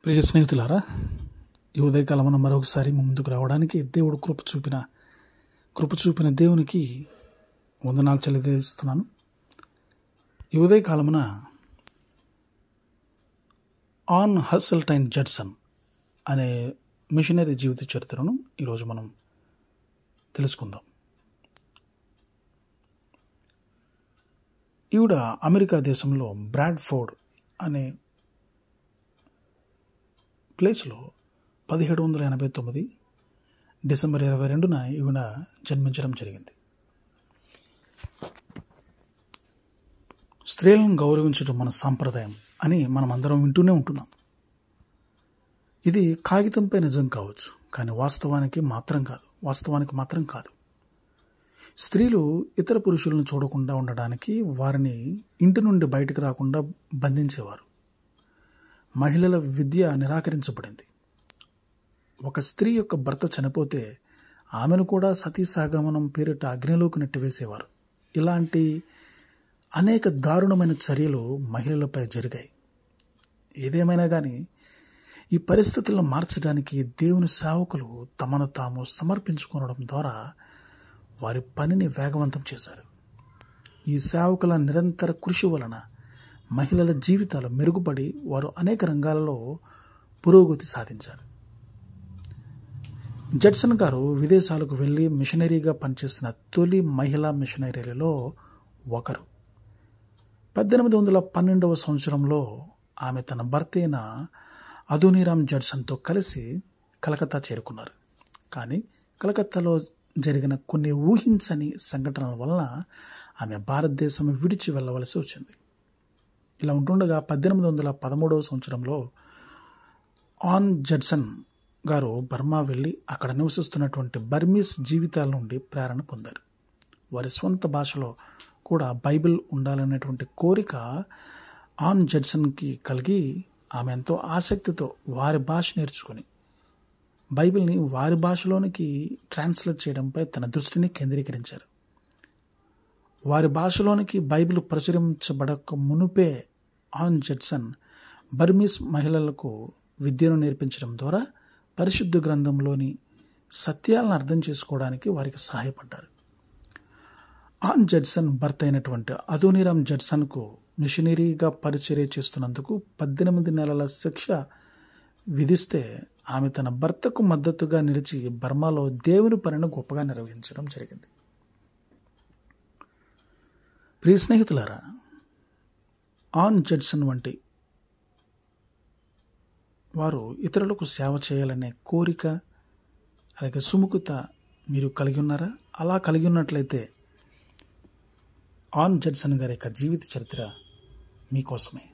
ప్రియ స్నేహితులారా, ఈ ఉదయకాలమున మరొకసారి ముందుకు రావడానికి దేవుడు కృప చూపిన దేవునికి వందనాలు చెల్లిస్తున్నాను. ఈ ఉదయకాలమున ఆన్ హస్సెల్టైన్ జడ్సన్ అనే మిషనరీ జీవిత చరిత్రను ఈరోజు మనం తెలుసుకుందాం. ఈవిడ అమెరికా దేశంలో బ్రాడ్ఫోర్డ్ అనే ప్లేస్లో 1789 డిసెంబర్ 22న ఈవిడ జన్మించడం జరిగింది. స్త్రీలను గౌరవించడం మన సాంప్రదాయం అని మనం అందరం వింటూనే ఉంటున్నాం. ఇది కాగితంపై నిజం కావచ్చు, కానీ వాస్తవానికి మాత్రం కాదు. స్త్రీలు ఇతర పురుషులను చూడకుండా ఉండడానికి వారిని ఇంటి నుండి బయటకు రాకుండా బంధించేవారు. మహిళల విద్య నిరాకరించబడింది. ఒక స్త్రీ యొక్క భర్త చనిపోతే ఆమెను కూడా సతీసాగమనం పేరిట అగ్నిలోకి నెట్టివేసేవారు. ఇలాంటి అనేక దారుణమైన చర్యలు మహిళలపై జరిగాయి. ఏదేమైనా కానీ ఈ పరిస్థితులను మార్చడానికి దేవుని సేవకులు తమను తాము సమర్పించుకోవడం ద్వారా వారి పనిని వేగవంతం చేశారు. ఈ సేవకుల నిరంతర కృషి వలన మహిళల జీవితాలు మెరుగుపడి వారు అనేక రంగాలలో పురోగతి సాధించారు. జడ్సన్ గారు విదేశాలకు వెళ్ళి మిషనరీగా పనిచేసిన తొలి మహిళా మిషనరీలలో ఒకరు. 1812వ సంవత్సరంలో ఆమె తన భర్త అయిన అదోనీరామ్ జడ్సన్తో కలిసి కలకత్తా చేరుకున్నారు. కానీ కలకత్తాలో జరిగిన కొన్ని ఊహించని సంఘటనల వలన ఆమె భారతదేశం విడిచి వెళ్ళవలసి వచ్చింది. ఇలా ఉంటుండగా 1813వ సంవత్సరంలో ఆన్ జడ్సన్ గారు బర్మా వెళ్ళి అక్కడ నివసిస్తున్నటువంటి బర్మీస్ జీవితాల నుండి ప్రేరణ పొందారు. వారి సొంత భాషలో కూడా బైబిల్ ఉండాలనేటువంటి కోరిక ఆన్ జడ్సన్కి కలిగి ఆమె ఎంతో ఆసక్తితో వారి భాష నేర్చుకుని బైబిల్ని వారి భాషలోనికి ట్రాన్స్లేట్ చేయడంపై తన దృష్టిని కేంద్రీకరించారు. వారి భాషలోనికి బైబిల్ ప్రచురించబడక మునుపే ఆన్ జడ్సన్ బర్మీస్ మహిళలకు విద్యను నేర్పించడం ద్వారా పరిశుద్ధ గ్రంథంలోని సత్యాలను అర్థం చేసుకోవడానికి వారికి సహాయపడ్డారు. ఆన్ జడ్సన్ భర్త అయినటువంటి అదోనీరామ్ జడ్సన్కు మిషనరీగా పరిచర్య చేస్తున్నందుకు 18 నెలల శిక్ష విధిస్తే ఆమె తన భర్తకు మద్దతుగా నిలిచి బర్మాలో దేవుని పనిని గొప్పగా నిర్వహించడం జరిగింది. ప్రియ స్నేహితులారా, ఆన్ జడ్సన్ వంటి వారు ఇతరులకు సేవ చేయాలనే కోరిక అలాగే సుముఖత మీరు కలిగి ఉన్నారా? అలా కలిగి ఉన్నట్లయితే ఆన్ జడ్సన్ గారి యొక్క జీవిత చరిత్ర మీకోసమే.